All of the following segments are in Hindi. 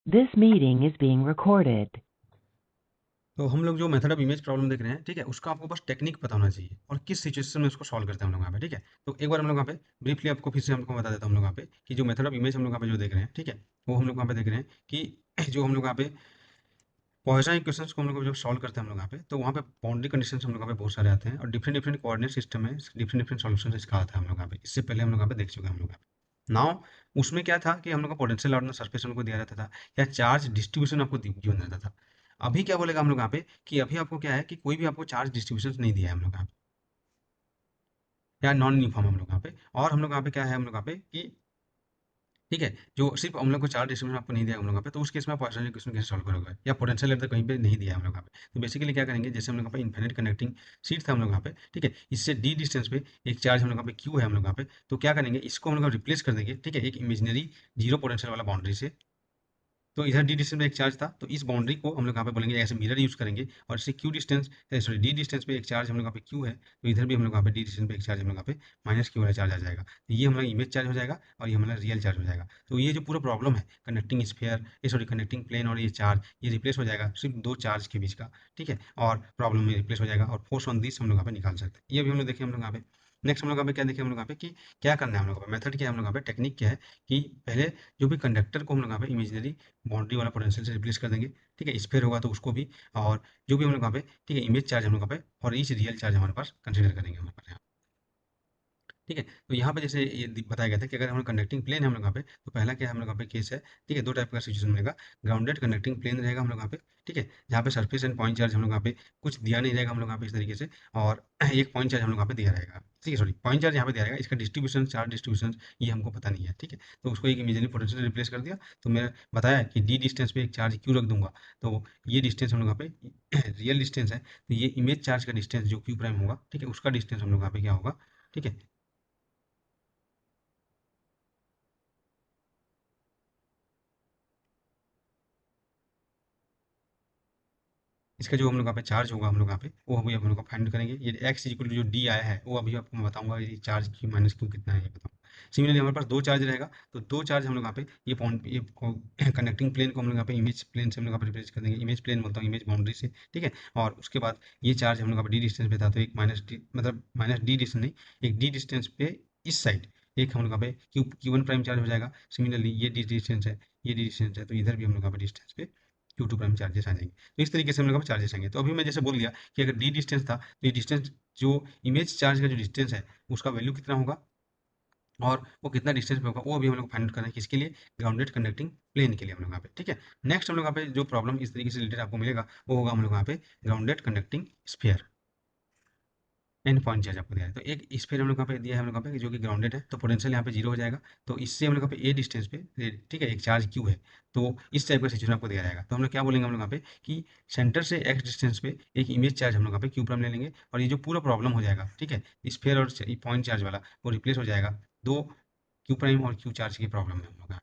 This meeting is being recorded. तो हम लोग जो मेथड ऑफ इमेज प्रॉब्लम देख रहे हैं, ठीक है, उसका आपको बस टेक्निक पता होना चाहिए और किस सिचुएशन में उसको सॉल्व करते हैं हम लोग यहाँ पे, ठीक है। तो एक बार हम लोग यहाँ पे ब्रीफली आपको फिर से हम लोग बता देता हूँ हम लोग यहाँ पे कि जो मेथड ऑफ इमेज हम लोग यहाँ पे जो देख रहे हैं, ठीक है, वो हम लोग यहाँ पे देख रहे हैं कि जो हम लोग यहाँ पे पॉइसन इक्वेशंस को हम लोग जब सॉल्व करते हैं हम लोग यहाँ पे, तो वहाँ पे बाउंड्री कंडीशन हम लोग यहाँ पे बहुत सारे आते हैं और डिफरेंट डिफरेंट कोऑर्डिनेट सिस्टम में डिफरेंट डिफरेंट सॉल्यूशन इसका आता है हम लोग यहाँ पे। इससे पहले हम लोग यहाँ पे देख चुके हैं हम लोग यहाँ पे। नाउ उसमें क्या था कि हम लोग का पोटेंशियल और सरफेस हमको दिया रहता था या चार्ज डिस्ट्रीब्यूशन आपको गिवन रहता था। अभी क्या बोलेगा हम लोग यहाँ पे कि अभी आपको क्या है कि कोई भी आपको चार्ज डिस्ट्रीब्यूशन नहीं दिया है हम लोग यहाँ पे, या नॉन यूनिफॉर्म हम लोग यहाँ पे। और हम लोग यहाँ पे क्या है हम लोग यहाँ पे कि ठीक है, जो सिर्फ हम लोग को चार डिस्ट्रीब्यूशन आपको नहीं दिया हम लोग यहाँ पे, तो उस केस में आप पॉइसन इक्वेशन कैसे सॉल्व करोगे, या पोटेंशियल लेवल कहीं पे नहीं दिया है हम लोग यहाँ पे। तो बेसिकली क्या करेंगे, जैसे हम लोग यहाँ पे इन्फिनिट कनेक्टिंग शीट था हम लोग यहाँ पे, ठीक है, इससे डी डिस्टेंस पे एक चार्ज हम लोग यहाँ पे क्यू है हम लोग यहाँ पे, तो क्या करेंगे, इसको हम लोग रिप्लेस कर देंगे, ठीक है, एक इमेजिनरी जीरो पोटेंशियल वाला बाउंड्री से। तो इधर डी डिस्टेंस पे एक चार्ज था, तो इस बाउंड्री को हम लोग यहाँ पे बोलेंगे ऐसे मिरर यूज करेंगे, और इससे Q distance, sorry D distance पे एक चार्ज हम लोग यहाँ पे क्यू है, तो इधर भी हम लोग यहाँ पे डी डिस्टेंस पे एक चार्ज हम लोग यहाँ पे माइनस क्यू वाला चार्ज आ जाएगा। तो ये हमारा इमेज चार्ज हो जाएगा और ये हमारा रियल चार्ज हो जाएगा। तो ये जो पूरा प्रॉब्लम है कनेक्टिंग स्फीयर, ये सॉरी कनेक्टिंग प्लेन और ये चार्ज, ये रिप्लेस हो जाएगा सिर्फ दो चार्ज के बीच का, ठीक है, और प्रॉब्लम में रिप्लेस हो जाएगा और फोर्स ऑन दिस हम लोग यहाँ पे निकाल सकते हैं। ये भी हम लोग देखें हम लोग यहाँ पे। नेक्स्ट हम लोग यहाँ पे क्या देखें हम लोग यहाँ पे कि क्या करना है हम लोग मेथड क्या है हम लोग यहाँ पे, टेक्निक क्या है कि पहले जो भी कंडक्टर को हम लोग यहाँ पे इमेजिनरी बाउंड्री वाला पोटेंशियल से रिप्लेस कर देंगे, ठीक है, स्फीयर होगा तो उसको भी, और जो भी हम लोग यहाँ पे, ठीक है, इमेज चार्ज हम लोग यहाँ पे और ईच रियल चार्ज हमारे पास कंसिडर करेंगे हमारे पास यहाँ, ठीक है। तो यहाँ पे जैसे ये बताया गया था कि अगर हम लोग कंडक्टिंग प्लेन है हम लोग यहाँ पे, तो पहला क्या है हम लोग यहाँ पे केस है, ठीक है, दो टाइप का सिचुएशन मिलेगा। ग्राउंडेड कंडक्टिंग प्लेन रहेगा हम लोग यहाँ पे, ठीक है, जहाँ पे सरफेस एंड पॉइंट चार्ज हम लोग यहाँ पे कुछ दिया नहीं रहेगा हम लोग यहाँ पे इस तरीके से, और एक पॉइंट चार्ज हम लोग यहाँ पे दिया रहेगा, ठीक है, सॉरी पॉइंट चार्ज यहाँ पे दिया रहेगा, इसका डिस्ट्रीब्यूशन चार्ज डिस्ट्रीब्यूशन ये हमको पता नहीं है, ठीक है। तो उसको एक इमेजिनरी पोटेंशियल से रिप्लेस कर दिया, तो मैं बताया कि डी डिस्टेंस पे एक चार्ज क्यू रख दूंगा, तो ये डिस्टेंस हम लोग यहाँ पे रियल डिस्टेंस है, तो ये इमेज चार्ज का डिस्टेंस जो क्यू प्राइम होगा, ठीक है, उसका डिस्टेंस हम लोग यहाँ पे क्या होगा, ठीक है, इसका जो हम लोग यहाँ पे चार्ज होगा हम लोग यहाँ पे, वो अभी हम लोग को फाइंड करेंगे। ये एक्स इक्वल टू जो डी आया है वो अभी आपको मैं बताऊंगा, ये चार्ज की माइनस क्यू कितना है ये बताऊंगा। सिमिलरली हमारे पास दो चार्ज रहेगा, तो दो चार्ज हम लोग यहाँ पे ये पॉइंट ये कनेक्टिंग प्लेन को हम लोग यहाँ पे इमेज प्लेन से हम लोग यहाँ पे रिप्लेस कर देंगे, इमेज प्लेन बोलता हूँ, इमेज बाउंड्री से, ठीक है। और उसके बाद ये चार्ज हम लोग यहाँ पे डी डिस्टेंस पे था, तो एक माइनस डी मतलब माइनस डी डिस्टेंस नहीं, एक डी डिस्टेंस पे इस साइड एक हम लोग यहाँ पे Q Q one prime charge हो जाएगा। सिमिलरली ये डी डिस्टेंस है, ये डी डिस्टेंस है, तो इधर भी हम लोग यहाँ पे डिस्टेंस पे क्यू टू प्राइम चार्जेस आ जाएंगे। तो इस तरीके से हम लोग पे चार्जेस आएंगे। तो अभी मैं जैसे बोल दिया कि अगर डी डिस्टेंस था, तो ये डिस्टेंस जो इमेज चार्ज का जो डिस्टेंस है उसका वैल्यू कितना होगा, और वो कितना डिस्टेंस पे होगा वो भी हम लोग फाइंड करना है, किसके लिए, ग्राउंडेड कंडक्टिंग प्लेन के लिए हम लोग यहाँ पे, ठीक है। नेक्स्ट हम लोग यहाँ पे जो प्रॉब्लम इस तरीके से रिलेटेड आपको मिलेगा वो होगा हम लोग यहाँ पे grounded conducting sphere and point charge आपको दिया है। तो एक स्फीयर हम लोग यहाँ पे दिया है हम लोग यहाँ पे जो कि ग्राउंडेड है, तो पोटेंशियल यहाँ पे जीरो हो जाएगा। तो इससे हम लोग यहाँ पे ए डिस्टेंस पे ठीक है एक चार्ज क्यू है, तो इस टाइप का सिचुएशन आपको दिया जाएगा। तो हम लोग क्या बोलेंगे हम लोग यहाँ पे कि सेंटर से एक्स डिस्टेंस पे एक इमेज चार्ज हम लोग यहाँ पे क्यू प्राइम ले लेंगे, और ये जो पूरा प्रॉब्लम हो जाएगा, ठीक है, स्फीयर और पॉइंट चार्ज वाला वो रिप्लेस हो जाएगा दो क्यू प्राइम और क्यू चार्ज की प्रॉब्लम में हम लोग का,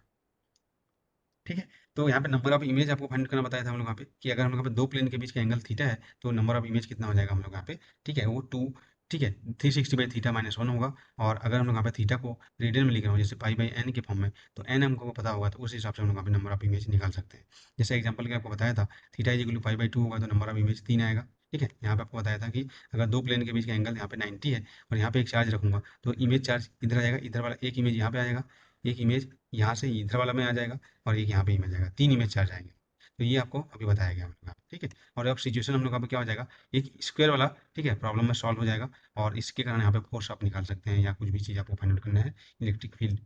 ठीक है। तो यहाँ पे नंबर ऑफ इमेज आपको फाइंड करना बताया था हम लोग यहाँ पे कि अगर हम लोग यहाँ पे दो प्लेन के बीच का एंगल थीटा है, तो नंबर ऑफ इमेज कितना हो जाएगा हम लोग यहाँ पे, ठीक है, वो टू, ठीक है, 360/थीटा माइनस वन होगा। और अगर हम लोग यहाँ पे थीटा को रेडियन में लिख रहे हो जैसे पाई बाई एन के फॉर्म में, तो एन हमको पता होगा, तो उस हिसाब से हम लोग यहाँ पे नंबर ऑफ इमेज निकाल सकते हैं। जैसे एग्जाम्पल के आपको बताया था थीटा इज इक्वल टू पाई/2 होगा, तो नंबर ऑफ इमेज तीन आएगा, ठीक है। यहाँ पे आपको बताया था कि अगर दो प्लेन के बीच का एंगल यहाँ पे 90 है और यहाँ पे एक चार्ज रखूंगा, तो इमेज चार्ज इधर आ जाएगा, इधर वाला एक इमेज यहाँ पे आएगा, एक इमेज यहाँ से इधर वाला में आ जाएगा, और एक यहाँ पे इमेज आएगा, तीन इमेज चार्ज आएंगे। तो ये आपको अभी बताया गया हम लोग का, ठीक है। और अब सिचुएशन हम लोग का क्या हो जाएगा, एक स्क्वायर वाला, ठीक है, प्रॉब्लम में सॉल्व हो जाएगा, और इसके कारण यहाँ पे फोर्स आप निकाल सकते हैं, या कुछ भी चीज़ आपको फाइंड आउट करना है, इलेक्ट्रिक फील्ड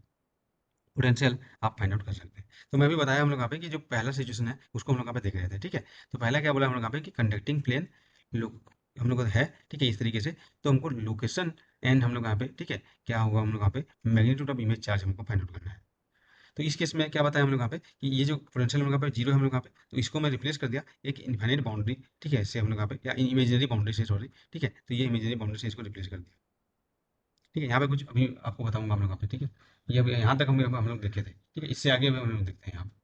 पोटेंशियल आप फाइंड आउट कर सकते हैं। तो मैं भी बताया हम लोग यहाँ पे कि जो पहला सिचुएशन है उसको हम लोग यहाँ पे देख रहे थे, ठीक है। तो पहला क्या बोला हम लोग यहाँ पे कि कंडक्टिंग प्लेन लोग हम लोग का है, ठीक है, इस तरीके से। तो हमको लोकेशन एंड हम लोग यहाँ पे, ठीक है, क्या होगा हम लोग यहाँ पे मैग्नीट्यूड ऑफ इमेज चार्ज हमको फाइंड आउट करना है। तो इस केस में क्या बताया हम लोग यहाँ पे कि ये जो पोटेंशियल हम लोग यहाँ पे जीरो है हम लोग यहाँ पे, तो इसको मैं रिप्लेस कर दिया एक इन्फाइनाइट बाउंड्री, ठीक है, इससे हम लोग यहाँ पे, या इमेजिनरी बाउंड्री से, सॉरी, ठीक है, तो ये इमेजिनरी बाउंड्री से इसको रिप्लेस कर दिया, ठीक है। यहाँ पे कुछ अभी आपको बताऊंगा हम लोग यहाँ पे, ठीक है। ये अभी यहाँ तक हम लोग देखे थे, ठीक है, इससे आगे अभी हम लोग देखते हैं यहाँ पे,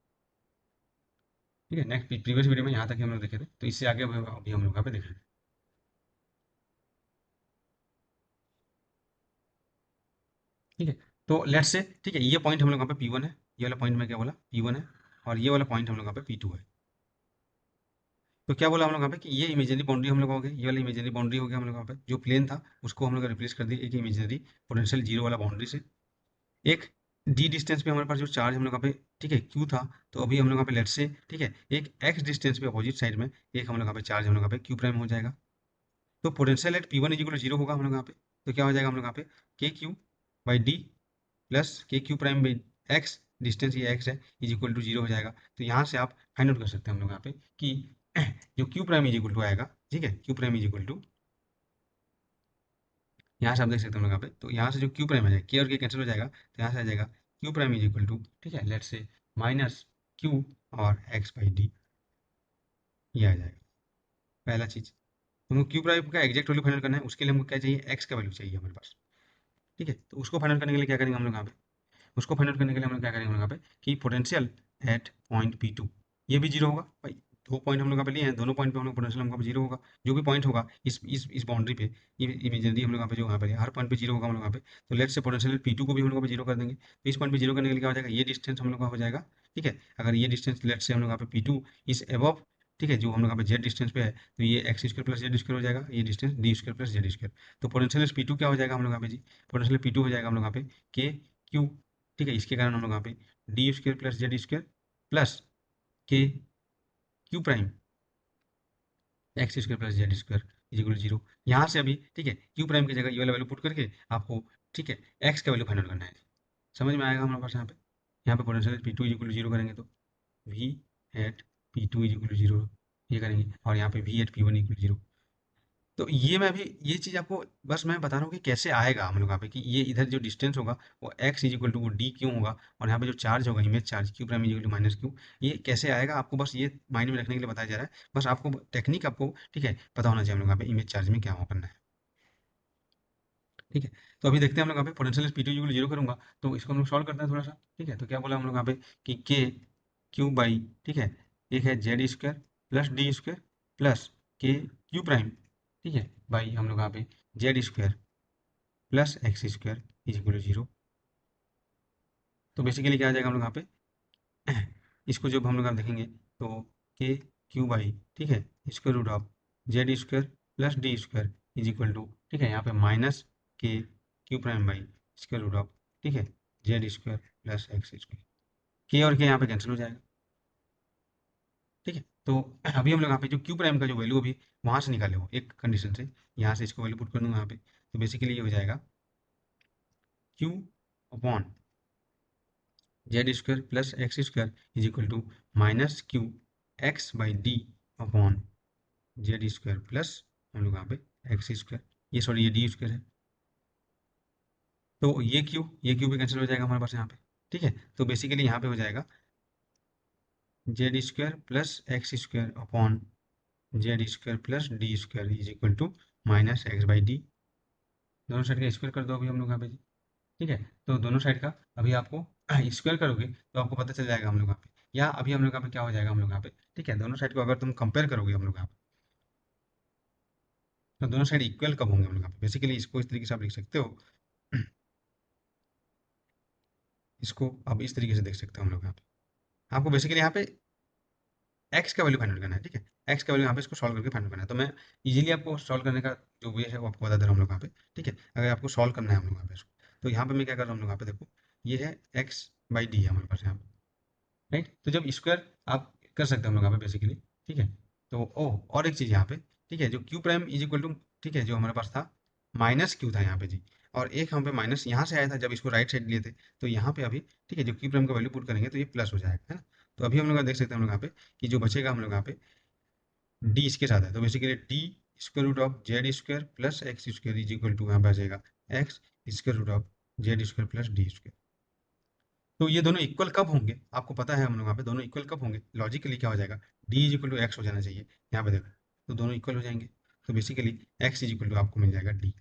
ठीक है। नेक्स्ट प्रीवियस वीडियो में यहाँ तक ही हम लोग देखे थे, तो इससे आगे अभी हम लोग यहाँ पे देखेंगे, ठीक है। तो लेट्स से, ठीक है, ये पॉइंट हम लोग यहाँ पे P1 है, ये वाला पॉइंट में क्या बोला P1 है, और ये वाला पॉइंट हम लोग यहाँ पे P2 है। तो क्या बोला हम लोग यहाँ पे कि ये इमेजिनरी बाउंड्री हम लोग हो गई, ये वाली इमेजिनरी बाउंड्री हो गया हम लोग यहाँ पे, जो प्लेन था उसको हम लोग रिप्लेस कर दिए एक इमेजिनरी पोटेंशियल जीरो वाला बाउंड्री से। एक डी डिस्टेंस पे हमारे पास जो चार्ज हम लोग यहाँ पे, ठीक है, क्यू था, तो अभी हम लोग यहाँ पे लेट्स से, ठीक है, एक एक्स डिस्टेंस पे अपोजिट साइड में एक हम लोग यहाँ पे चार्ज हम लोग यहाँ पे क्यू प्राइम हो जाएगा। तो potential at P1 is equal to zero होगा हम लोग यहाँ पे। तो क्या हो जाएगा हम लोग यहाँ पे K Q by D plus के Q prime by x, distance ये एक्स है, इज इक्वल टू जीरो हो जाएगा। तो यहाँ से आप फाइंड आउट कर सकते हैं हम लोग यहाँ पे कि जो Q prime is equal to आएगा, ठीक है, Q prime is equal to, यहाँ से आप देख सकते हैं हम लोग यहाँ पे, तो यहाँ से जो क्यू प्राइम आ जाएगा, के और के कैंसिल हो जाएगा, तो यहाँ से आ जाएगा Q prime is equal to, ठीक है, लेट्स से माइनस क्यू और एक्स बाई डी, ये आ जाएगा पहला चीज। हमको क्यू प्राइम का एग्जैक्ट वैल्यू फाइंड करना है, उसके लिए हमको क्या चाहिए, एक्स का वैल्यू चाहिए हमारे पास, ठीक है। तो उसको फाइंड करने के लिए क्या करेंगे हम लोग यहाँ पे, उसको फाइंड आउट करने के लिए हम लोग क्या करेंगे हम लोग यहाँ पे कि पोटेंशियल एट पॉइंट P2 ये भी जीरो होगा भाई। दो पॉइंट हम लोग यहाँ पे लिए हैं, दोनों पॉइंट पे हम लोग पोटेंशियल हमको जीरो होगा। जो भी पॉइंट होगा इस बाउंड्री पे, इमेजिनरी हम लोग यहाँ पे जो यहाँ पे हर पॉइंट पे जीरो होगा हम लोग यहाँ पे, तो लेट से पोटेंशियल P2 को भी हम लोग यहाँ पे जीरो कर देंगे। तो इस पॉइंट पे जीरो करने के लिए क्या हो जाएगा, ये डिस्टेंस हम लोग का हो जाएगा, ठीक है। अगर ये डिस्टेंस लेट से हम लोग यहाँ पे P2 इस एबव, ठीक है, जो हम लोग यहाँ पे जेड डिस्टेंस पे है, तो ये x square plus Z square हो जाएगा, ये distance D square plus Z square. तो पोटेंशियल P2 क्या हो जाएगा हम लोग यहाँ पे जी, पोटेंशियल P2 हो जाएगा हम लोग यहाँ पे के क्यू, ठीक है, इसके कारण हम लोग यहाँ पे D square plus Z square plus के Q prime X square plus Z square is equal zero. यहाँ से अभी, ठीक है, क्यू प्राइम की जगह ये वाला वैल्यू पुट करके आपको, ठीक है, एक्स का वैल्यू फाइंड आउट करना है। समझ में आएगा हमारे पास यहाँ पे potential P2 is equal zero करेंगे तो V at P2 is equal zero ये करेंगे, और यहाँ पे we eight P1 equal zero. तो ये मैं अभी ये चीज़ आपको बस मैं बता रहा हूँ कि कैसे आएगा हम लोग यहाँ पे कि ये इधर जो डिस्टेंस होगा वो एक्स इज इक्वल टू वो डी क्यों होगा, और यहाँ पे जो चार्ज होगा image charge Q prime is equal to minus Q, ये कैसे आएगा आपको बस ये माइंड में रखने के लिए बताया जा रहा है। बस आपको टेक्निक आपको, ठीक है, पता होना चाहिए हम लोग यहाँ पे इमेज चार्ज में क्या करना है, ठीक है। तो अभी देखते हैं हम लोग यहाँ पे पोटेंशियल P2 इक्वल जीरो करूंगा, तो इसको हम लोग सॉल्व करते हैं थोड़ा सा, ठीक है। तो क्या बोला हम लोग यहाँ पे कि के क्यू बाई, ठीक है, एक है Z square plus D square plus के क्यू प्राइम, ठीक है, बाई हम लोग यहाँ पे Z square plus X square is equal to zero. तो बेसिकली क्या आ जाएगा हम लोग यहाँ पे इसको जब हम लोग यहाँ देखेंगे तो के क्यू बाई, ठीक है, square root of Z square plus D square is equal to, ठीक है, यहाँ पे minus K Q prime by square root of, ठीक है, Z square plus X square. K और के यहाँ पे कैंसिल हो जाएगा, ठीक है। तो अभी हम लोग यहाँ पे जो क्यू प्राइम का जो वैल्यू अभी वहाँ से निकाले हो एक कंडीशन से, यहाँ से इसको वैल्यू पुट कर दूंगा यहाँ पे, तो बेसिकली ये हो जाएगा Q upon Z square plus X square is equal to minus Q X by D upon Z square plus हम लोग यहाँ पे एक्स स्क्वायर, ये सॉरी ये डी स्क्वायर है। तो ये क्यू भी कैंसिल हो जाएगा हमारे पास यहाँ पे, ठीक है। तो बेसिकली यहाँ पे हो जाएगा Z square plus X square upon Z square plus D square is equal to minus X by D. दोनों साइड का स्क्वायर कर दो अभी हम लोग यहाँ पे जी, ठीक है। तो दोनों साइड का अभी आपको स्क्वायर करोगे तो आपको पता चल जाएगा हम लोग यहाँ पे, या अभी हम लोग यहाँ पे क्या हो जाएगा हम लोग यहाँ पे, ठीक है, दोनों साइड को अगर तुम कंपेयर करोगे हम लोग यहाँ पे, तो दोनों साइड इक्वल कब होंगे हम लोग यहाँ पे, बेसिकली इसको इस तरीके से आप लिख सकते हो इसको अब इस तरीके से देख सकते हो हम लोग यहाँ पे, आपको बेसिकली यहाँ पे एक्स का वैल्यू फाइंड आउट करना है, ठीक है, एक्स का वैल्यू यहाँ पे इसको सॉल्व करके फाइंड आउट करना है। तो मैं इजीली आपको सॉल्व करने का जो वे है वो आपको बता दे रहा हूँ हम लोग यहाँ पे, ठीक है। अगर आपको सॉल्व करना है हम लोग यहाँ पे इसको, तो यहाँ पे मैं क्या कर रहा हूँ हम लोग यहाँ पे देखो, ये है एक्स बाई डी है हमारे पास यहाँ पे, राइट। तो जब स्क्वायर आप कर सकते हैं हम लोग यहाँ पे बेसिकली, ठीक है। तो ओ और एक चीज़ यहाँ पे, ठीक है, जो Q prime is equal to, ठीक है, जो हमारे पास था माइनस क्यू था यहाँ पे जी, और एक यहाँ पे माइनस यहाँ से आया था जब इसको राइट साइड लिए थे, तो यहाँ पे अभी, ठीक है, जो क्यू प्राइम का वैल्यू पुट करेंगे तो ये प्लस हो जाएगा, है ना। तो अभी हम लोग देख सकते हैं हम लोग यहाँ पे कि जो बचेगा हम लोग यहाँ पे डी इसके साथ है, तो basically D square root of Z square plus X square is equal to यहाँ पे आ जाएगा X square root of Z square plus D square. तो ये दोनों इक्वल कब होंगे आपको पता है हम लोग यहाँ पे, दोनों इक्वल कब होंगे, लॉजिकली क्या हो जाएगा, D is equal to X हो जाना चाहिए, यहाँ पे देखो, तो दोनों इक्वल हो जाएंगे। तो basically X is equal to आपको मिल जाएगा डी।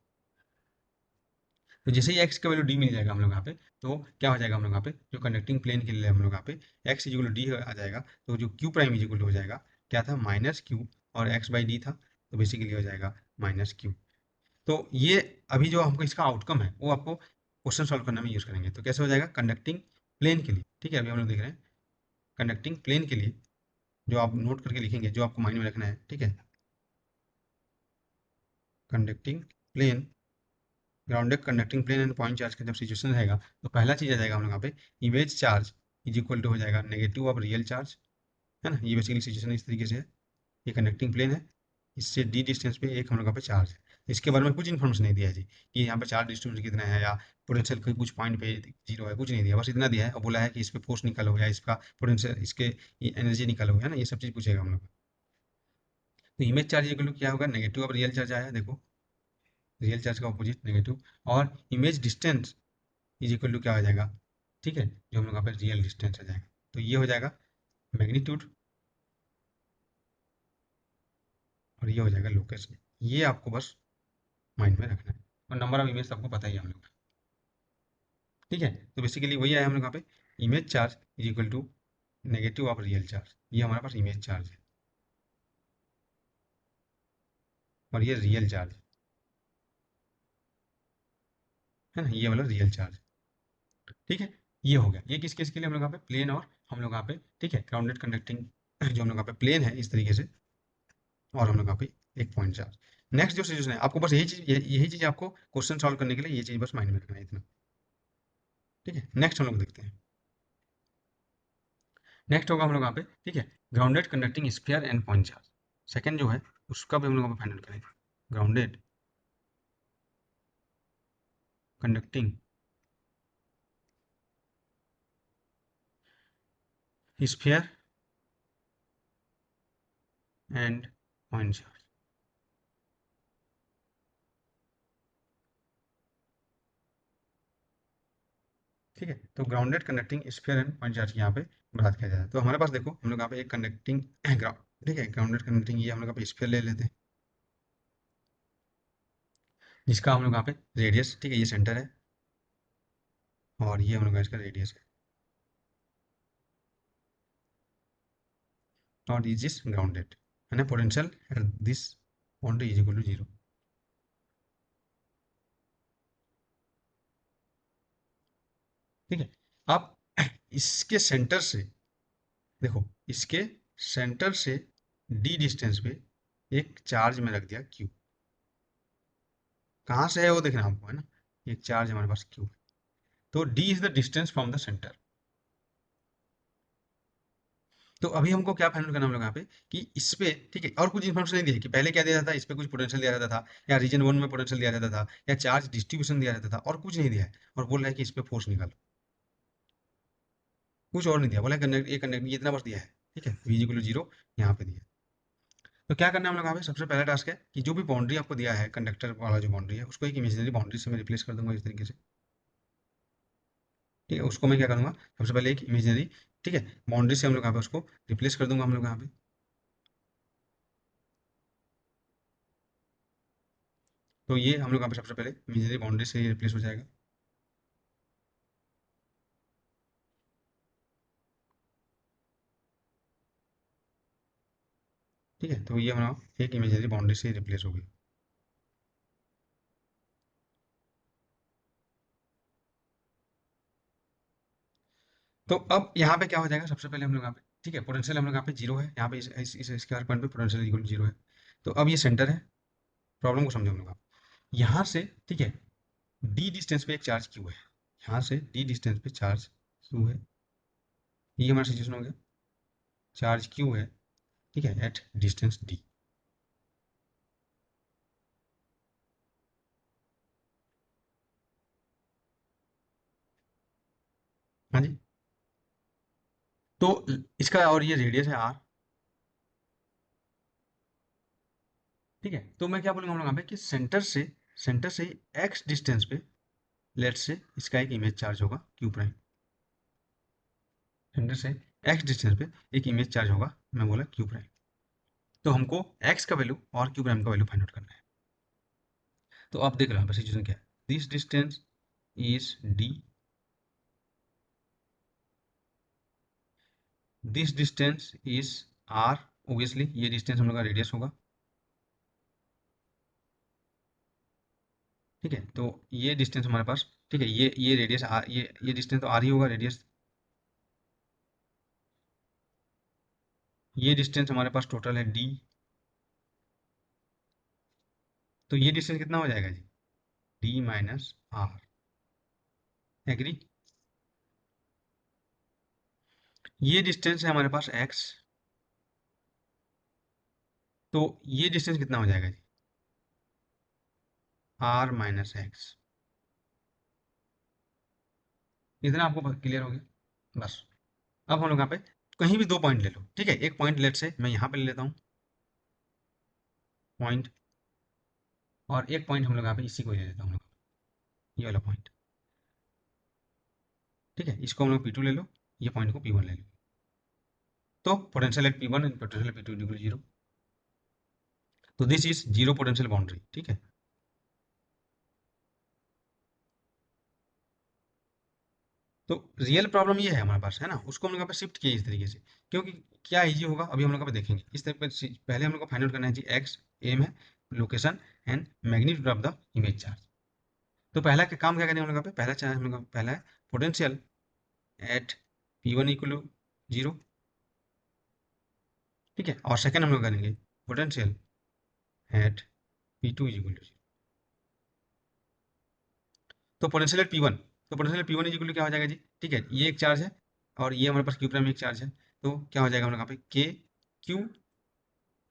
तो जैसे ही एक्स का वैल्यू डी मिल जाएगा हम लोग यहाँ पे, तो क्या हो जाएगा हम लोग यहाँ पे जो कंडक्टिंग प्लेन के लिए हम लोग यहाँ पे X is equal to D आ जाएगा, तो जो Q prime is equal to हो जाएगा क्या था माइनस क्यू और एक्स बाई डी था, तो बेसिकली हो जाएगा माइनस क्यू। तो ये अभी जो हमको इसका आउटकम है वो आपको क्वेश्चन सॉल्व करने में यूज करेंगे। तो कैसे हो जाएगा कंडक्टिंग प्लेन के लिए, ठीक है, अभी हम लोग देख रहे हैं कंडक्टिंग प्लेन के लिए जो आप नोट करके लिखेंगे, जो आपको माइंड में रखना है, ठीक है, conducting plane, grounded conducting plane and point charge का जब सिचुएशन रहेगा तो पहला चीज़ आ जाएगा हम लोग यहाँ पे image charge is equal to हो जाएगा नेगेटिव ऑफ रियल चार्ज, है ना। ये बेसिकली सिचुएशन इस तरीके से है, ये कंडक्टिंग प्लेन है, इससे डी डिस्टेंस पे एक हम लोग यहाँ पे चार्ज है। इसके बारे में कुछ इन्फॉर्मेशन नहीं दिया है जी कि यहाँ पे चार्ज डिस्ट्रीब्यूशन कितना है या पोटेंशियल कोई कुछ पॉइंट पे जीरो है, कुछ नहीं दिया, बस इतना दिया है और बोला है कि इस पे फोर्स निकालो या इसका पोटेंशियल, इसके एनर्जी निकालो, है ना, ये सब चीज़ पूछेगा हम लोग। तो इमेज चार्ज इक्वल टू क्या होगा, नेगेटिव ऑफ रियल चार्ज आया, देखो रियल चार्ज का ऑपोजिट नेगेटिव, और image distance is equal to क्या हो जाएगा, ठीक है, जो हम लोग यहाँ पे रियल डिस्टेंस आ जाएगा, तो ये हो जाएगा मैग्नीट्यूड और ये हो जाएगा लोकेशन। ये आपको बस माइंड में रखना है, और नंबर ऑफ इमेज आपको पता ही है हम लोग का, ठीक है। तो बेसिकली वही आया हम लोग यहाँ पे image charge is equal to negative of real charge, ये हमारे पास इमेज चार्ज है और ये रियल चार्ज है ना, ये वाला रियल चार्ज, ठीक है। ये हो गया, ये किस केस के लिए हम लोग यहाँ पे प्लेन और हम लोग यहाँ पे, ठीक है, ग्राउंडेड कंडक्टिंग जो हम लोग यहाँ पे प्लेन है इस तरीके से, और हम लोग यहाँ पे एक पॉइंट चार्ज। नेक्स्ट जो सिचुएशन है आपको बस यही चीज आपको क्वेश्चन सॉल्व करने के लिए ये चीज बस माइंड में रखना है इतना, ठीक है। नेक्स्ट हम लोग देखते हैं, नेक्स्ट होगा हम लोग यहाँ पे, ठीक है, grounded conducting sphere and point charge. Second जो है उसका भी हम लोग फाइंड आउट करेंगे, grounded conducting sphere and point charge, ठीक है। तो grounded conducting sphere and point charge की यहाँ पे बात किया जाए तो हमारे पास देखो हम लोग यहाँ पे एक कंडक्टिंग ग्राउंड, ठीक है, ग्राउंडेड कंडक्टिंग ये हम लोग यहाँ पे स्फीयर ले लेते हैं, जिसका हम लोग यहाँ पे रेडियस, ठीक है, ये सेंटर है और ये हम लोग का इसका रेडियस है, और इज इज ग्राउंडेड, है ना, potential at this point is equal to zero, ठीक है। अब इसके सेंटर से देखो, इसके सेंटर से डी डिस्टेंस पे एक चार्ज में रख दिया क्यू, कहाँ से है वो देखना आपको, है ना, एक चार्ज हमारे पास क्यू, तो D is the distance from the centre. तो अभी हमको क्या फाइंड करना हम लोग यहाँ पे कि इस पे, ठीक है, और कुछ इन्फॉर्मेशन नहीं दी है कि पहले क्या दिया जाता है, इस पे कुछ पोटेंशियल दिया जाता था या रीजन वन में पोटेंशियल दिया जाता था या चार्ज डिस्ट्रीब्यूशन दिया जाता था, और कुछ नहीं दिया है, और बोल रहा है कि इस पे फोर्स निकालो, कुछ और नहीं दिया, बोला कंडक्ट ये कंडक्ट ये इतना बस दिया है, ठीक है, वी इक्वल टू जीरो यहाँ पे दिया। तो क्या करना है हम लोग यहाँ पे, सबसे पहला टास्क है कि जो भी बाउंड्री आपको दिया है कंडक्टर वाला जो बाउंड्री है उसको एक इमेजिनरी बाउंड्री से मैं रिप्लेस कर दूंगा इस तरीके से, ठीक है। उसको मैं क्या करूँगा, सबसे पहले एक इमेजिनरी, ठीक है, बाउंड्री से हम लोग यहाँ पे उसको रिप्लेस कर दूंगा हम लोग यहाँ पे, तो ये हम लोग यहाँ पे सबसे पहले इमेजिनरी बाउंड्री से ये रिप्लेस हो जाएगा, ठीक है। तो ये हमारा एक इमेजिनरी बाउंड्री से रिप्लेस हो गई। तो अब यहाँ पे क्या हो जाएगा, सबसे पहले हम लोग यहाँ पे, ठीक है, पोटेंशियल हम लोग यहाँ पे जीरो है, यहाँ पे इसके हर पॉइंट पे पोटेंशियल इक्वल जीरो है। तो अब ये सेंटर है, प्रॉब्लम को समझो हम लोग, यहाँ से, ठीक है, डी डिस्टेंस पे एक चार्ज क्यू है, यहाँ से डी डिस्टेंस पे चार्ज क्यू है, ये हमारा सिचुएशन हो गया, चार्ज क्यू है, ठीक है, एट डिस्टेंस डी, हाँ जी। तो इसका और ये रेडियस है आर, ठीक है। तो मैं क्या बोलूँगा हम लोग यहाँ पे कि सेंटर से एक्स डिस्टेंस पे लेट से इसका एक इमेज चार्ज होगा क्यू प्राइम, सेंटर से एक्स डिस्टेंस पे एक इमेज चार्ज होगा, मैं बोला क्यू प्राइम। तो हमको एक्स का वैल्यू और क्यू प्राइम का वैल्यू फाइंड आउट करना है। तो आप देख रहे हैं सिचुएशन क्या है, this distance is D, this distance is R, obviously ये डिस्टेंस हम लोग का रेडियस होगा, ठीक है। तो ये डिस्टेंस हमारे पास, ठीक है, ये रेडियस आर, ये डिस्टेंस तो आर ही होगा रेडियस, ये डिस्टेंस हमारे पास टोटल है d, तो ये डिस्टेंस कितना हो जाएगा जी, d माइनस आर। एग्री? ये डिस्टेंस है हमारे पास x, तो ये डिस्टेंस कितना हो जाएगा जी, r माइनस एक्स। इतना आपको क्लियर हो गया बस। अब हम लोग यहाँ पे कहीं भी दो पॉइंट ले लो, ठीक है, एक पॉइंट लेट से मैं यहाँ पे ले लेता हूँ पॉइंट, और एक पॉइंट हम लोग यहाँ पे इसी को ले लेता हूँ हम लोग, ये वाला पॉइंट, ठीक है, इसको हम लोग P2 ले लो, ये पॉइंट को P1 ले लो, तो potential at P1 and potential P2 equal zero, तो this is zero potential boundary, ठीक है। तो रियल प्रॉब्लम ये है हमारे पास, है ना, उसको हम लोग यहाँ पे शिफ्ट किए इस तरीके से, क्योंकि क्या इजी होगा अभी हम लोग यहाँ पे देखेंगे इस तरीके से। पहले हम लोग को फाइंड आउट करना है जी एक्स, एम है, location and magnitude of the image charge. तो पहला का काम क्या करेंगे हम लोग यहाँ पे, पहला चार्ज हम लोग पहला है potential at P1 equal to zero, ठीक है, और सेकंड हम लोग करेंगे potential at P2 equal to zero. तो पोटेंशियल एट P1, तो potential at P1 equal to क्या हो जाएगा जी, ठीक है, ये एक चार्ज है और ये हमारे पास क्यू प्राइम एक चार्ज है, तो क्या हो जाएगा हम लोग यहाँ पे के क्यू,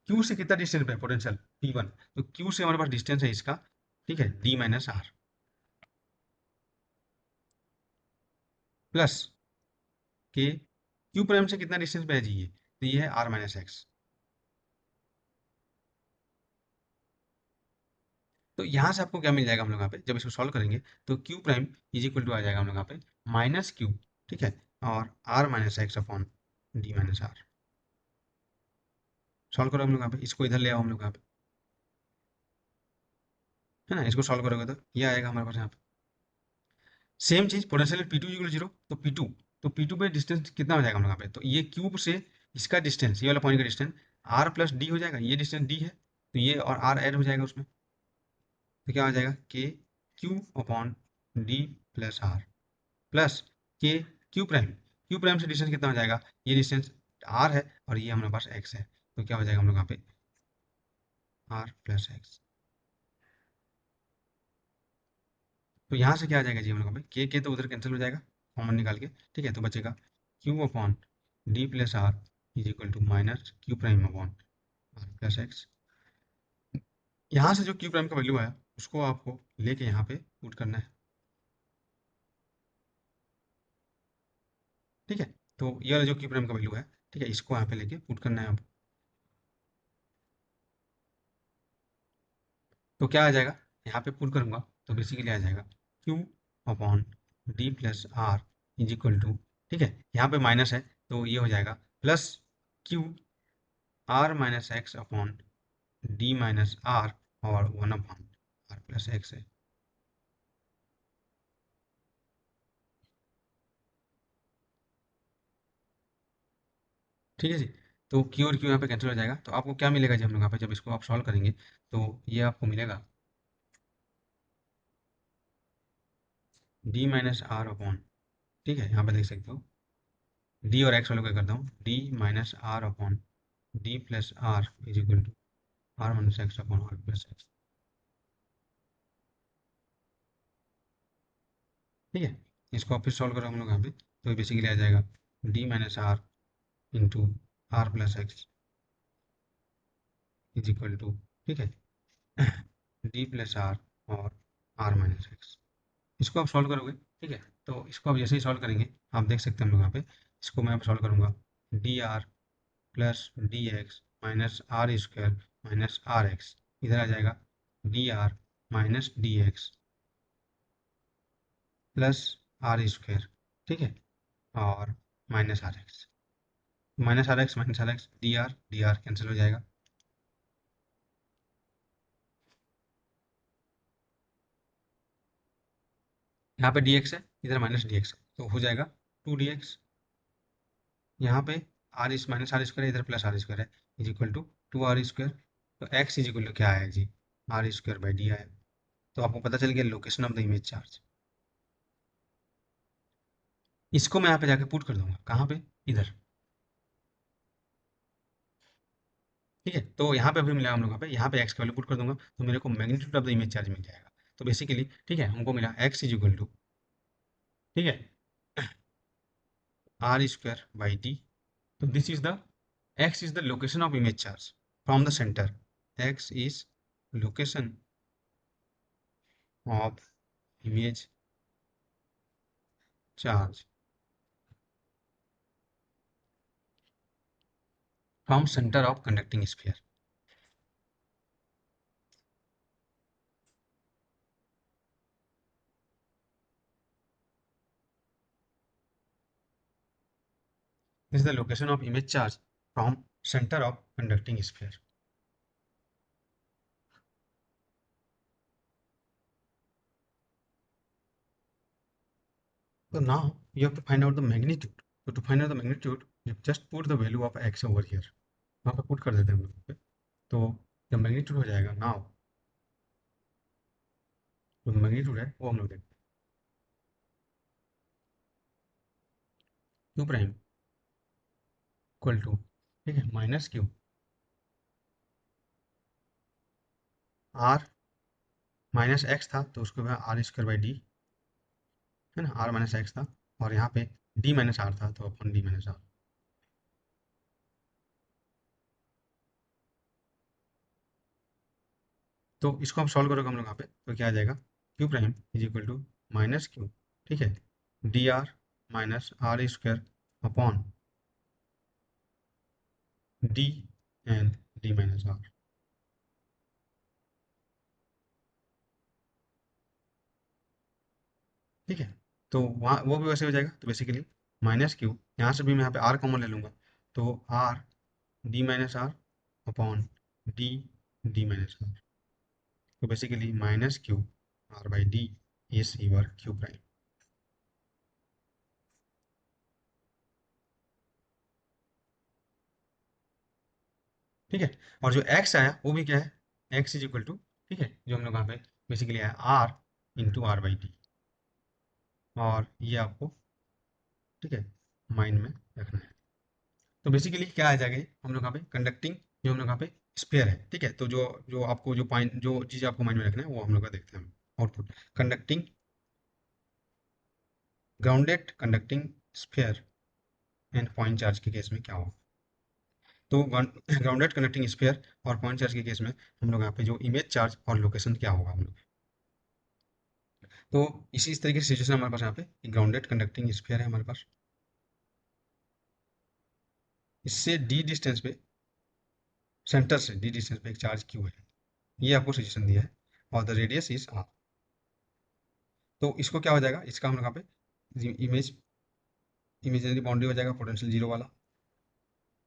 क्यू से कितना डिस्टेंस पे है पोटेंशियल P1, तो क्यू से हमारे पास डिस्टेंस है इसका, ठीक है, d माइनस आर, प्लस के क्यू प्राइम से कितना डिस्टेंस पे है जी ये, तो ये है r माइनस एक्स। तो यहाँ से आपको क्या मिल जाएगा हम लोग यहाँ पे जब इसको सॉल्व करेंगे, तो Q prime is equal to आ जाएगा हम लोग यहाँ पे माइनस क्यू, ठीक है, और r minus X upon D minus R. Solve करो हम लोग यहाँ पे, इसको इधर ले आओ हम लोग यहाँ पे, है ना, इसको सॉल्व करोगे तो ये आएगा हमारे पास यहाँ पे। सेम चीज पोटेंशियल P2 इक्वल जीरो, तो P2, तो P2 पे डिस्टेंस कितना हो जाएगा हम लोग यहाँ पे, तो ये क्यूब से इसका डिस्टेंस, ये वाला पॉइंट का डिस्टेंस r प्लस डी हो जाएगा, ये डिस्टेंस d है, तो ये और r ऐड हो जाएगा उसमें, तो क्या हो जाएगा K Q upon D plus R, plus के क्यू प्राइम, क्यू प्राइम से डिस्टेंस कितना हो जाएगा, ये डिस्टेंस r है और ये हमारे पास x है, तो क्या हो जाएगा हम लोग यहाँ पे r प्लस एक्स। तो यहाँ से क्या आ जाएगा जी हम लोग पे, के तो उधर कैंसिल हो जाएगा कॉमन निकाल के, ठीक है, तो बचेगा Q upon D plus R is equal to minus Q prime upon R plus X. यहाँ से जो क्यू प्राइम का वैल्यू आया उसको आपको लेके यहाँ पे पुट करना है, ठीक है, तो ये वाला जो क्यू प्राइम का वैल्यू है, ठीक है, इसको यहाँ पे लेके पुट करना है अब, तो क्या आ जाएगा, यहाँ पे पुट करूंगा तो बेसिकली आ जाएगा Q upon D plus R is equal to, ठीक है, यहाँ पे माइनस है तो ये हो जाएगा plus Q R minus X upon D minus R, और one upon R plus X है। ठीक है जी, तो क्यू और क्यू यहाँ पे कैंसिल हो जाएगा, तो आपको क्या मिलेगा जी हम लोग यहाँ पे जब इसको आप सॉल्व करेंगे, तो ये आपको मिलेगा डी माइनस आर अपॉन, ठीक है, यहाँ पे देख सकते हो डी और एक्स वालों को करता हूँ, D minus R upon D plus R is equal to R minus X upon R plus X, ठीक है, इसको आप फिर सॉल्व करो हम लोग यहाँ पे, तो बेसिकली आ जाएगा D minus R into R plus X is equal to, ठीक है, डी प्लस आर और आर माइनस एक्स। इसको आप सॉल्व करोगे, ठीक है, तो इसको आप जैसे ही सॉल्व करेंगे आप देख सकते हैं हम लोग यहाँ पे, इसको मैं आप सॉल्व करूँगा D R plus D X minus R square minus R X, इधर आ जाएगा D R minus D X plus R square, ठीक है, और minus R X D R cancel हो जाएगा, यहाँ पे डी एक्स है, इधर माइनस डी एक्स है, तो हो जाएगा टू डी एक्स, यहाँ पे आर इस माइनस आर स्क्वायर है, इधर प्लस आर स्क्वायर है, is equal to two R square, तो एक्स इज इक्वल टू क्या आया जी, आर स्क्वायर बाई डी आया, तो आपको पता चल गया location of the image charge. इसको मैं यहाँ पे जाके पुट कर दूंगा कहाँ पे, इधर, ठीक है, तो यहाँ पे अभी मिला हम लोग यहाँ पे एक्स का वैल्यू पुट कर दूंगा तो मेरे को magnitude of the image charge मिल जाएगा। तो बेसिकली ठीक है, हमको मिला एक्स इज इक्वल टू, ठीक है, आर स्क्वायर बाई टी। तो this is the x is the location of image charge from the center. X is location of image charge from center of conducting sphere. This is the location of image charge from center of conducting sphere. So now you have to find out the magnitude. So to find out the magnitude, you just put the value of x over here. वहाँ पे पुट कर देते हैं हम लोग पे, तो जब मैग्नीट्यूड हो जाएगा नाउ, जो मैग्नीट्यूड है वो हम लोग देखते हैं क्यू प्राइम इक्वल टू, ठीक है, minus Q R minus x था तो उसके बाद आर स्क्वायर बाई डी, है ना, आर माइनस एक्स था, और यहाँ पे डी माइनस आर था तो अपन डी माइनस आर। तो इसको आप सॉल्व करोगे हम लोग यहाँ पे तो क्या आ जाएगा, Q prime is equal to minus Q, ठीक है, D R minus R square upon D and D minus R. ठीक है, तो वहाँ वो भी वैसे हो जाएगा, तो बेसिकली माइनस क्यू, यहाँ से भी मैं यहाँ पे आर कॉमन ले लूँगा, तो R D minus R upon D D minus R. तो basically minus Q R by D is your Q prime. ठीक है, और जो x आया वो भी क्या है, x इज इक्वल टू, ठीक है, जो हम लोग यहाँ पे बेसिकली आया R into R by T, और ये आपको, ठीक है, माइंड में रखना है। तो बेसिकली क्या आ जाएगा ये, हम लोग यहाँ पे कंडक्टिंग, जो हम लोग यहाँ पे स्पेयर है, ठीक है, तो जो जो आपको जो पॉइंट जो चीज़ आपको माइंड में रखना है वो हम लोग का देखते हैं output, conducting grounded conducting sphere and point charge के केस में क्या होगा। तो ग्राउंडेड कंडक्टिंग स्पेयर और पॉइंट चार्ज के केस में हम लोग यहाँ पे जो इमेज चार्ज और लोकेशन क्या होगा हम लोग, तो इस तरीके से सिचुएशन हमारे पास यहाँ पे ग्राउंडेड कंडक्टिंग स्फीयर है हमारे पास, इससे डी डिस्टेंस पे, सेंटर से डी डिस्टेंस पे एक चार्ज क्यू है, ये आपको सिचुएशन दिया है, और द रेडियस इज आर। तो इसको क्या हो जाएगा, इसका हम लोग यहाँ पे इमेजिनरी बाउंड्री हो जाएगा पोटेंशियल जीरो वाला,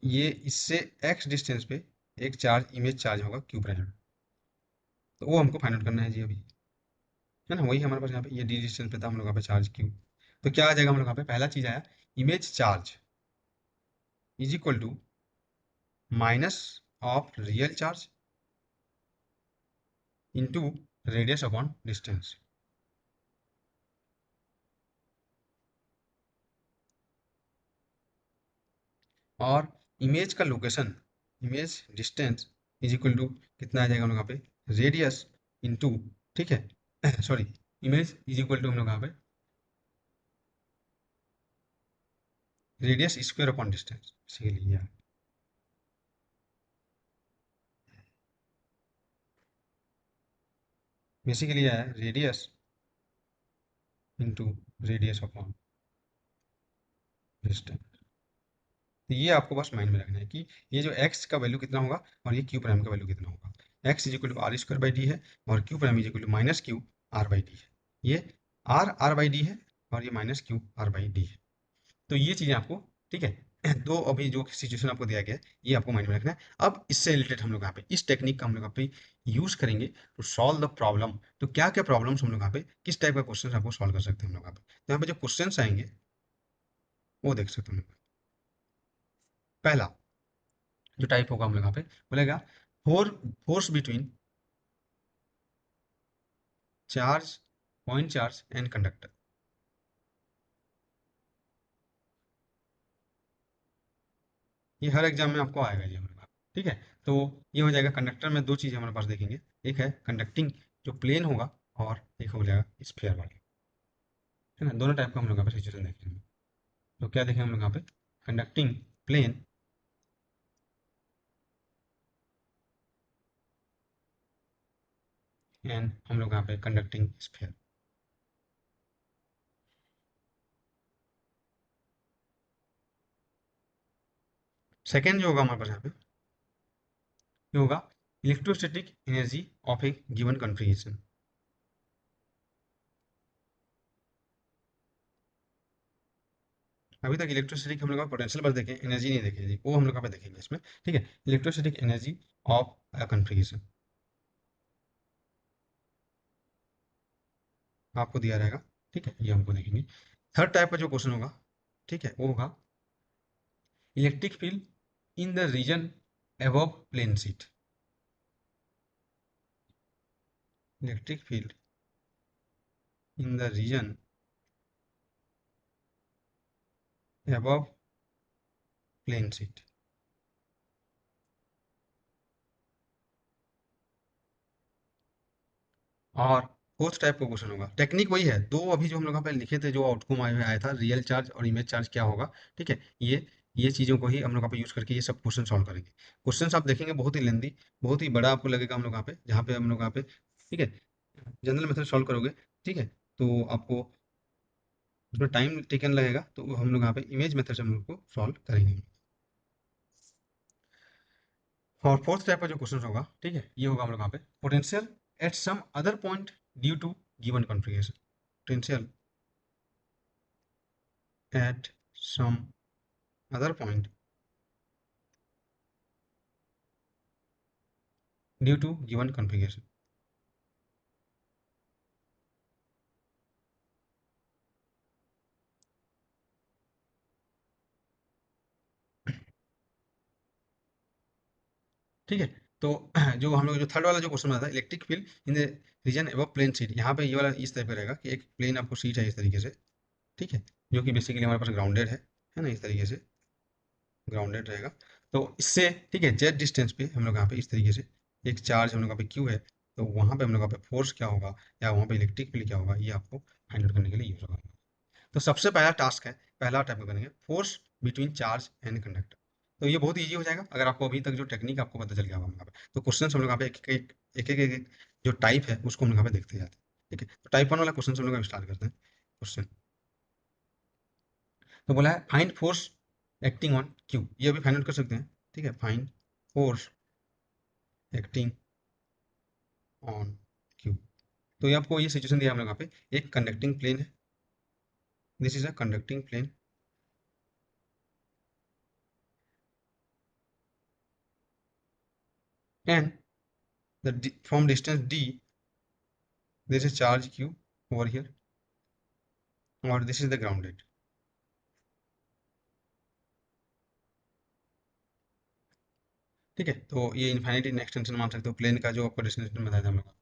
ये इससे एक्स डिस्टेंस पे एक चार्ज इमेज चार्ज होगा क्यू प्राइम, तो वो हमको फाइंड आउट करना है जी अभी, है ना, वही हमारे पास यहाँ पे ये डी डिस्टेंस पे था हम लोग यहाँ पे चार्ज क्यू। तो क्या आ जाएगा हम लोग यहाँ पे, पहला चीज आया image charge is equal to minus of real charge into radius upon distance. और इमेज का location, image distance is equal to कितना आ जाएगा हम लोग यहाँ पे, रेडियस इंटू, ठीक है, sorry, image is equal to हम लोग यहाँ पे रेडियस स्क्वायर अपॉन डिस्टेंस, इसीलिए बेसिकली है radius into radius upon distance. तो ये आपको बस माइंड में रखना है कि ये जो x का वैल्यू कितना होगा और ये q प्राइम का वैल्यू कितना होगा। x is equal to R square by D है और q prime is equal to minus Q R by D है, ये आर बाई डी है और ये minus Q R by D है। तो ये चीज़ें आपको, ठीक है, दो अभी जो सिचुएशन आपको दिया गया है ये आपको माइंड में रखना है। अब इससे रिलेटेड हम लोग यहाँ पे इस टेक्निक का हम लोग यहाँ पे यूज करेंगे टू सॉल्व द प्रॉब्लम। तो क्या क्या प्रॉब्लम्स हम लोग यहाँ पे किस टाइप का क्वेश्चन आपको सॉल्व कर सकते हैं हम लोग यहाँ पे, तो यहाँ पे जो क्वेश्चन आएंगे वो देख सकते हैं हम लोग। पहला जो टाइप होगा हम लोग यहाँ पे बोलेगा force between charge, point charge and conductor. ये हर एग्जाम में आपको आएगा ये हमारे पास। ठीक है। तो ये हो जाएगा कंडक्टर में दो चीज़ें हमारे पास देखेंगे, एक है कंडक्टिंग जो प्लेन होगा और एक हो जाएगा स्फीयर वाला, है ना। दोनों टाइप का हम लोग यहाँ पे सिचुएशन देखेंगे। तो क्या देखेंगे हम लोग यहाँ पे, कंडक्टिंग प्लेन एंड हम लोग यहाँ पे कंडक्टिंग स्फीयर। सेकेंड जो होगा हमारे पास यहाँ पे, ये होगा electrostatic energy of A given configuration. अभी तक इलेक्ट्रोस्टैटिक हम लोग पोटेंशियल बस देखें, एनर्जी नहीं देखे जी, वो हम लोग यहाँ पे देखेंगे इसमें। ठीक है, electrostatic energy of a configuration आपको दिया रहेगा। ठीक है, ये हमको देखेंगे। थर्ड टाइप का जो क्वेश्चन होगा, ठीक है, वो होगा electric field in the region above plane sheet. Electric field in the region above plane sheet. और फोर्थ टाइप का क्वेश्चन होगा, टेक्निक वही है, दो अभी जो हम लोग यहाँ पे लिखे थे, जो आउटकम आया था, रियल चार्ज और इमेज चार्ज क्या होगा। ठीक है, ये चीज़ों को ही हम लोग यहाँ पे यूज़ करके ये सब क्वेश्चन सॉल्व करेंगे। क्वेश्चन आप देखेंगे बहुत ही लेंदी, बहुत ही बड़ा आपको लगेगा हम लोग यहाँ पे, जहाँ पे हम लोग यहाँ पे, ठीक है, जनरल मेथड सॉल्व करोगे। ठीक है, तो आपको उसमें टाइम टेकन लगेगा, तो हम लोग यहाँ पे इमेज मेथड से हम लोग को सॉल्व करेंगे। और फोर्थ टाइप का जो क्वेश्चन होगा, ठीक है, ये होगा हम लोग यहाँ पे potential at some other point due to given configuration. Potential at some other point due to given configuration। ठीक है, तो जो हम लोग जो थर्ड वाला जो क्वेश्चन आता है, electric field in the region above plane sheet, यहाँ पे ये वाला इस टाइप का रहेगा कि एक प्लेन आपको शीट है इस तरीके से, ठीक है, जो कि बेसिकली हमारे पास ग्राउंडेड है ना, इस तरीके से ग्राउंडेड रहेगा। तो इससे, ठीक है, जेड डिस्टेंस पे हम लोग यहाँ पे इस तरीके से एक चार्ज हम लोग यहाँ पे क्यू है, तो वहाँ पे हम लोग यहाँ पे फोर्स क्या होगा या वहाँ पे इलेक्ट्रिक फील्ड क्या होगा, ये आपको फाइंड आउट करने के लिए यूज होगा। तो सबसे पहला टास्क है, पहला टाइप में करेंगे force between charge and conductor. तो ये बहुत ईजी हो जाएगा अगर आपको अभी तक जो टेक्निक आपको पता चल गया होगा यहाँ पे। तो क्वेश्चन हम लोग यहाँ पे एक जो टाइप है उसको हम लोग यहाँ पे देखते जाते हैं। ठीक है, तो टाइप वन वाला क्वेश्चन हम लोग स्टार्ट करते हैं। क्वेश्चन तो बोला है find force acting on Q, ये अभी फाइंड आउट कर सकते हैं। ठीक है, find force acting on Q. तो ये आपको ये सिचुएशन दिया हम लोग यहाँ पे, एक कंडक्टिंग प्लेन है, this is a conducting plane and the from distance d there is a charge q over here और दिस इज द ग्राउंडेड। ठीक है, तो ये इन्फाइनाइट इन एक्सटेंशन मान सकते हो प्लेन का, जो आपको डेस्टिनेशन बताया था हम लोग का।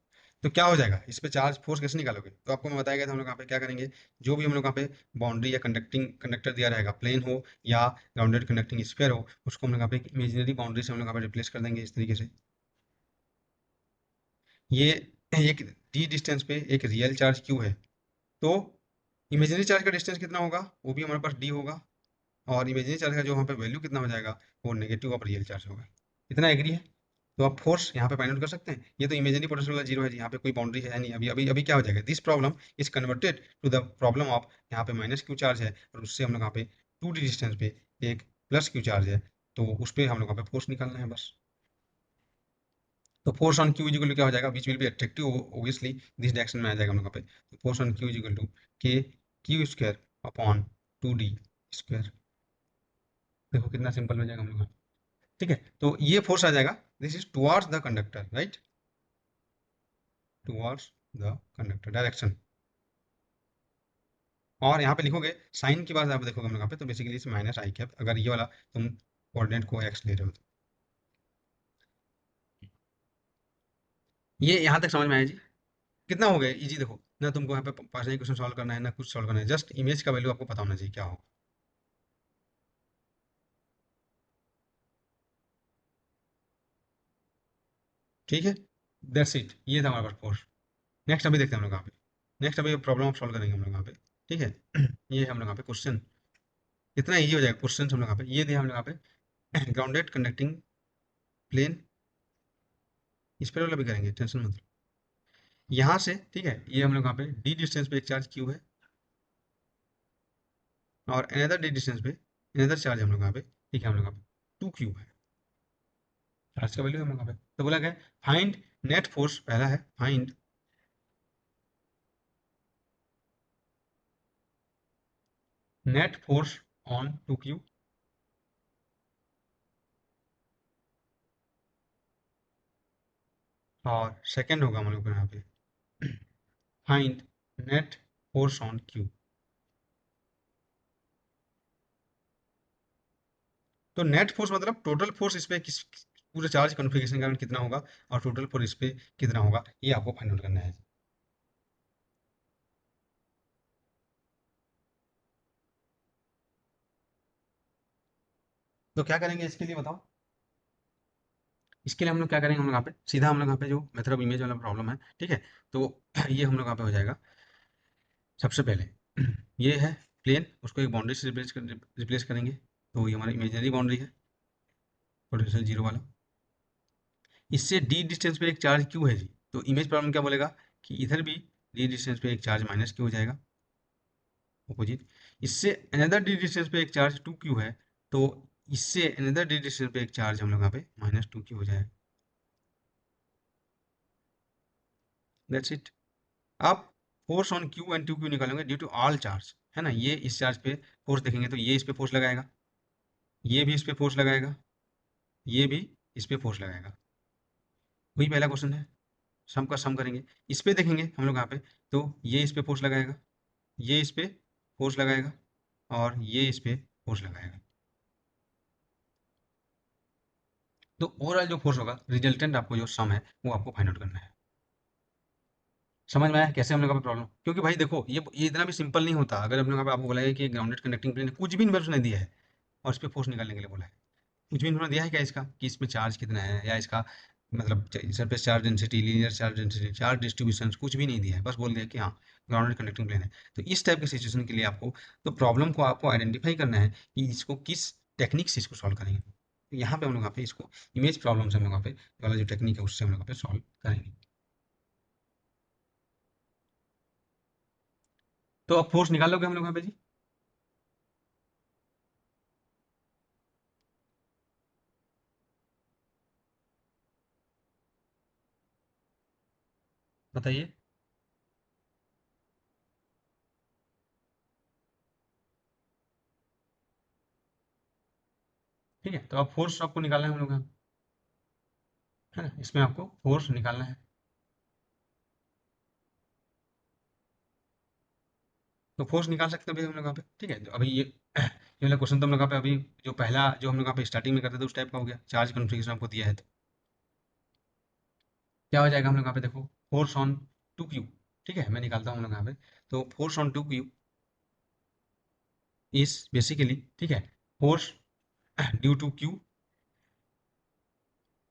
तो क्या हो जाएगा इस पे, चार्ज फोर्स कैसे निकालोगे, तो आपको मैं बताया गया था हम लोग यहाँ पे क्या करेंगे, जो भी हम लोग यहाँ पे बाउंड्री या कंडक्टिंग कंडक्टर दिया रहेगा, प्लेन हो या ग्राउंडेड कंडक्टिंग स्फीयर हो, उसको हम लोग यहाँ पे इमेजिनरी बाउंड्री से हम लोग यहाँ पे रिप्लेस कर देंगे इस तरीके से। ये एक डी डिस्टेंस पे एक रियल चार्ज क्यू है, तो इमेजिनरी चार्ज का डिस्टेंस कितना होगा, वो भी हमारे पास डी होगा, और इमेजिनरी चार्ज का जो वहाँ पे वैल्यू कितना हो जाएगा, वो नेगेटिव ऑफ रियल चार्ज होगा। इतना एग्री है। तो आप फोर्स यहाँ पे फाइंड आउट कर सकते हैं। ये तो इमेजिनरी पोटेंशियल वाला जीरो है जी, यहाँ पे कोई बाउंड्री है नहीं। अभी अभी अभी क्या हो जाएगा, this problem is converted to the problem of, यहाँ पे माइनस क्यू चार्ज है और उससे हम लोग यहाँ पे टू डी डिस्टेंस पे एक प्लस क्यू चार्ज है, तो उस पर हम लोग यहाँ पे फोर्स निकालना है बस। तो force on Q is equal to क्या हो जाएगा, which will be attractive obviously this direction में आ जाएगा हम लोग यहाँ पे। तो force on Q is equal to के Q square upon two D square. देखो कितना सिंपल हो जाएगा हम लोग। ठीक है, तो ये फोर्स आ जाएगा, this is towards the conductor, right, towards the conductor direction. और यहाँ पे लिखोगे साइन की बात आप देखोगे हम लोग यहाँ पे, तो बेसिकली इस माइनस आई कैप, अगर ये वाला तुम कोऑर्डिनेट को एक्स ले रहे हो तो। ये यहाँ तक समझ में आया जी, कितना हो गया इजी। देखो ना, तुमको यहाँ पे पास क्वेश्चन सॉल्व करना है ना कुछ सॉल्व करना है, जस्ट इमेज का वैल्यू आपको पता होना चाहिए क्या हो। ठीक है, दैट्स इट, ये था हमारे पास फोर्स। नेक्स्ट अभी देखते हैं हम लोग यहाँ पे, नेक्स्ट अभी प्रॉब्लम आप सॉल्व करेंगे हम लोग यहाँ पे, ठीक है। ये हम लोग यहाँ पे क्वेश्चन कितना ईजी हो जाएगा, क्वेश्चन हम लोग यहाँ पे ये दिया हम लोग यहाँ पे ग्राउंडेड कंडक्टिंग प्लेन, इस पर वाला भी करेंगे, टेंशन मत लो। यहाँ से ठीक है, ये हम लोग यहाँ पे डी डिस्टेंस पे एक चार्ज क्यू है, और अनदर डी डिस्टेंस पे अनदर चार्ज हम लोग यहाँ पे, ठीक है, हम लोग यहाँ पे टू क्यू है, चार्ज का वैल्यू हम लोग यहाँ पे। तो बोला गया फाइंड नेट फोर्स, पहला है find net force on two Q, और सेकंड होगा हम लोग को यहाँ पे find net force on Q. तो नेट फोर्स मतलब टोटल फोर्स इस पे किस पूरे चार्ज कॉन्फ़िगरेशन के कारण कितना होगा, और टोटल फोर्स इस पे कितना होगा, ये आपको फाइंड आउट करना है। तो क्या करेंगे इसके लिए बताओ। इसके लिए हम लोग क्या करेंगे, हम लोग यहाँ पे सीधा हम लोग यहाँ पे जो मेथड ऑफ इमेज वाला प्रॉब्लम है, ठीक है, तो ये हम लोग यहाँ पे हो जाएगा। सबसे पहले ये है प्लेन, उसको एक बाउंड्री से रिप्लेस करेंगे, तो ये हमारा इमेजनरी बाउंड्री है, पोटेंशियल जीरो वाला। इससे डी डिस्टेंस पे एक चार्ज क्यू है जी, तो इमेज प्रॉब्लम क्या बोलेगा कि इधर भी डी डिस्टेंस पे एक चार्ज माइनस क्यू हो जाएगा, अपोजिट। इससे अनदर डी डिस्टेंस पे एक चार्ज टू क्यू है, तो इससे अनदर डी डिस्टेंस पे एक चार्ज हम लोग यहाँ पे माइनस टू क्यू हो जाएगा, दैट्स इट। आप force on Q and two Q निकालेंगे ड्यू टू ऑल चार्ज, है ना, ये इस चार्ज पे फोर्स देखेंगे तो ये इस पे फोर्स लगाएगा, ये भी इस पे फोर्स लगाएगा, ये भी इस पे फोर्स लगाएगा, वही पहला क्वेश्चन है। सम का सम करेंगे, इस पे देखेंगे हम लोग यहाँ पे, तो ये इस पे फोर्स लगाएगा, ये इस पे फोर्स लगाएगा, और ये इस पे फोर्स लगाएगा। तो ओवरऑल जो फोर्स होगा रिजल्टेंट, आपको जो सम है वो आपको फाइंड आउट करना है। समझ में आया कैसे हम लोग का प्रॉब्लम, क्योंकि भाई देखो ये इतना भी सिंपल नहीं होता। अगर हम लोग आपको बोला है कि ग्राउंडेड कंडक्टिंग प्लेन कुछ भी इन्वर्स नहीं दिया है, और इस पे फोर्स निकालने के लिए बोला है, कुछ भी इन्होंने दिया है क्या इसका कि इसमें चार्ज कितना है, या इसका मतलब surface charge density, linear charge density, charge distribution, कुछ भी नहीं दिया है, बस बोल दिया कि हाँ ग्राउंडेड कंडक्टिंग प्लेन है। तो इस टाइप की सिचुएशन के लिए आपको, तो प्रॉब्लम को आपको आइडेंटिफाई करना है कि इसको किस टेक्निक से इसको सॉल्व करेंगे। तो यहाँ पे हम लोग यहाँ पे इसको इमेज प्रॉब्लम से हम लोग यहाँ पे वाला जो टेक्निक है उससे हम लोग यहाँ पे सॉल्व करेंगे। तो अब फोर्स निकाल लोगे हम लोग यहाँ पे जी। बताइए। ठीक है, तो अब फोर्स आपको निकालना है हम लोग यहाँ, है ना, इसमें आपको फोर्स निकालना है। तो फोर्स निकाल सकते हैं अभी हम लोग यहाँ पे, ठीक है। तो अभी ये वाला क्वेश्चन तो हम लोग यहाँ पे अभी जो पहला जो हम लोग यहाँ पे स्टार्टिंग में करते थे उस टाइप का हो गया, चार्ज कन्फिग्रेशन आपको दिया है, तो क्या हो जाएगा हम लोग यहाँ पे देखो, फोर्स ऑन टू क्यू, ठीक है, मैं निकालता हूँ हम लोग यहाँ पे। तो force on two Q is basically, ठीक है, फोर्स ड्यू टू क्यू,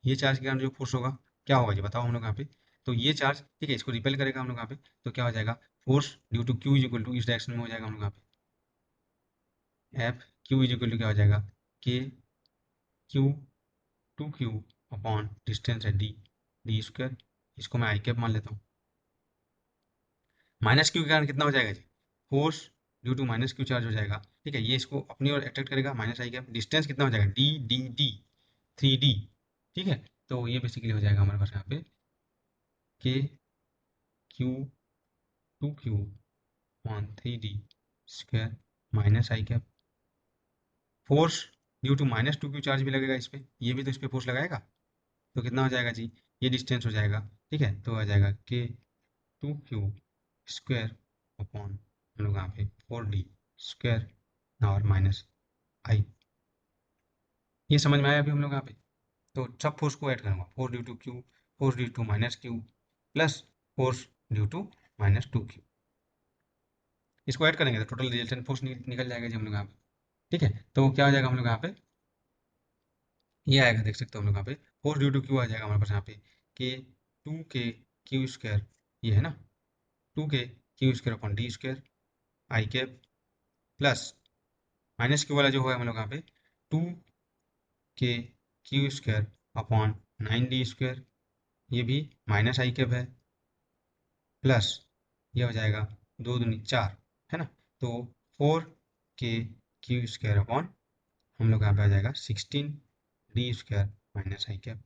ये चार्ज के कारण जो फोर्स होगा क्या होगा जी बताओ हम लोग यहाँ पे। तो ये चार्ज, ठीक है, इसको रिपेल करेगा हम लोग यहाँ पे, तो क्या हो जाएगा, force due to Q is equal to इस डायरेक्शन में हो जाएगा हम लोग यहाँ पे, F Q is equal to क्या हो जाएगा, K Q two Q upon distance है डी, डी स्क्वायर, इसको मैं आई कैप मान लेता हूँ। माइनस क्यू के कारण कितना हो जाएगा जी, force due to minus Q charge हो जाएगा, ठीक है, ये इसको अपनी ओर अट्रैक्ट करेगा, माइनस आई कैप, डिस्टेंस कितना हो जाएगा, D D D, three D, ठीक है। तो ये बेसिकली हो जाएगा हमारे पास यहाँ पे K Q two Q on three D square minus I cap, force due to minus two Q charge भी लगेगा इस पे, ये भी तो इस पे फोर्स लगाएगा, तो कितना हो जाएगा जी, ये डिस्टेंस हो जाएगा, ठीक है, तो आ जाएगा के टू क्यू स्क्वायर अपॉन हम लोग यहाँ पे फोर डी स्क्वायर और माइनस आई। ये समझ में आया अभी हम लोग यहाँ पे। तो सब फोर्स को ऐड करूँगा, force due to Q, force due to minus Q, plus force due to minus two Q, इसको ऐड करेंगे तो टोटल रिजल्टेंट फोर्स निकल जाएगा जी हम लोग यहाँ पे, ठीक है। तो क्या हो जाएगा हम लोग यहाँ पे, ये आएगा, देख सकते हो हम लोग यहाँ पे फोर्स ड्यू टू क्यू आ जाएगा हमारे पास यहाँ पे के 2 के क्यू स्क्वायर, ये है ना, 2 के Q square upon D square I cap, plus minus Q वाला जो है हम लोग यहाँ पे 2 के Q square upon 9 D square, ये भी माइनस आई कैप है, प्लस ये हो जाएगा 2 दूनी 4, है ना, तो 4 के क्यू स्क्वायर अपॉन हम लोग यहाँ पे आ जाएगा 16 D square minus I cap.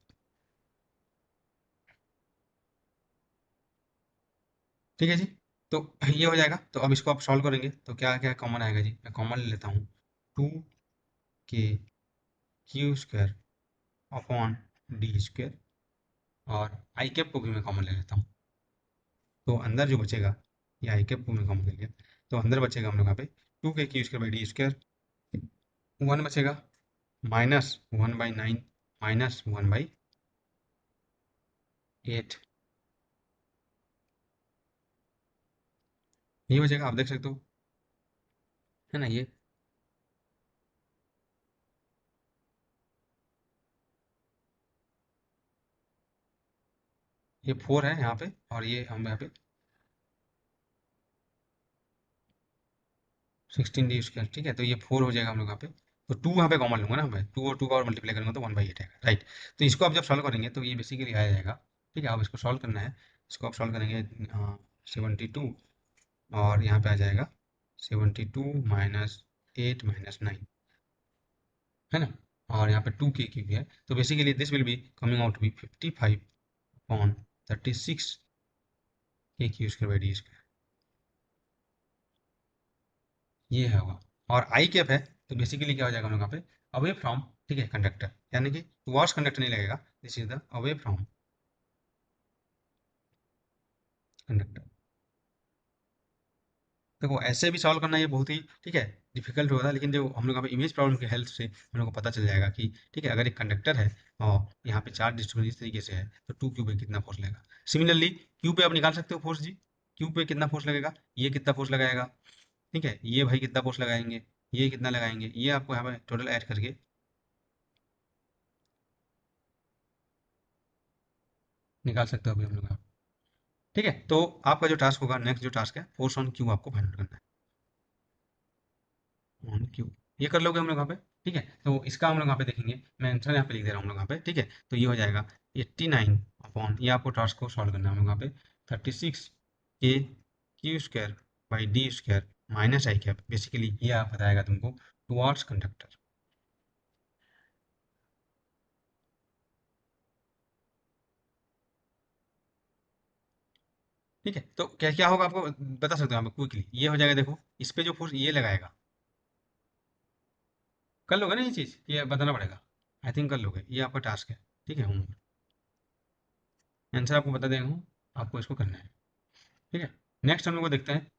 ठीक है जी, तो ये हो जाएगा। तो अब इसको आप सॉल्व करेंगे तो क्या क्या कॉमन आएगा जी, मैं कॉमन ले लेता हूँ, 2 के Q square upon D square, और आई कैप को भी मैं कॉमन ले लेता हूँ, तो अंदर जो बचेगा, ये आई कैप को मैं कॉमन ले लिया, तो अंदर बचेगा हम लोग यहाँ पे 2 के Q square by D square, 1 बचेगा, -1/9 -1/8, ये बचेगा, आप देख सकते हो, है ना, ये 4 है यहाँ पे, और ये हम यहाँ पे 16 डी स्क्वायर, ठीक है, तो ये 4 हो जाएगा हम लोग यहाँ पे, तो 2 यहाँ पे कॉमन लूंगा ना मैं, 2 और 2 का और मल्टीप्लाई करूंगा तो 1/8 आएगा, राइट। तो इसको आप जब सॉल्व करेंगे तो ये बेसिकली आ जाएगा, ठीक है, आप इसको सॉल्व करना है, इसको आप सॉल्व करेंगे 72, और यहाँ पे आ जाएगा 72 -8 -9, है ना, और यहाँ पे 2 के क्यूब है, तो basically this will be coming out be 55/36 K Q square by D square, ये है होगा, और आई कैप है, तो बेसिकली क्या हो जाएगा हम लोग यहाँ पे, अवे फ्रॉम, ठीक है, कंडक्टर, यानी कि टुवर्ड्स कंडक्टर नहीं लगेगा, this is the away from conductor. देखो ऐसे भी सॉल्व करना ये बहुत ही, ठीक है, डिफिकल्ट होता है, लेकिन जो हम लोग यहाँ पे इमेज प्रॉब्लम की हेल्प से हम लोग को पता चल जाएगा कि, ठीक है, अगर एक कंडक्टर है और यहाँ पे चार्ज डिस्ट्रीब्यूशन इस तरीके से है, तो 2 क्यू पे कितना फोर्स लगेगा। सिमिलरली क्यू पे आप निकाल सकते हो फोर्स जी, क्यू पे कितना फोर्स लगेगा, ये कितना फोर्स लगाएगा, ठीक है, ये भाई कितना फोर्स लगाएंगे, ये कितना लगाएंगे, ये आपको यहाँ पे टोटल ऐड करके निकाल सकते हो अभी हम लोग यहाँ। ठीक है, तो आपका जो टास्क होगा, नेक्स्ट जो टास्क है, फोर्स ऑन क्यू आपको फाइंड करना है, ऑन क्यू, ये कर लोगे हम लोग यहाँ पे। ठीक है, तो इसका हम लोग यहाँ पे देखेंगे, मैं आंसर यहाँ पे लिख दे रहा हूँ हम लोग यहाँ पे, ठीक है, तो ये हो जाएगा 89 अपॉन, ये आपको टास्क को सॉल्व करना है हम लोग यहाँ पे, 36 के Q square by D square minus I cap, basically ये आप बताएगा तुमको टुवर्ड्स कंडक्टर। ठीक है, तो क्या क्या होगा आपको बता सकते हो यहाँ पे क्विकली, ये हो जाएगा, देखो इस पे जो फोर्स ये लगाएगा, कर लोगे ना ये चीज़, ये बताना पड़ेगा, आई थिंक कर लोगे, ये आपका टास्क है। ठीक है, आंसर आपको बता देगा हूँ, आपको इसको करना है। ठीक है, नेक्स्ट हम लोग को देखते हैं,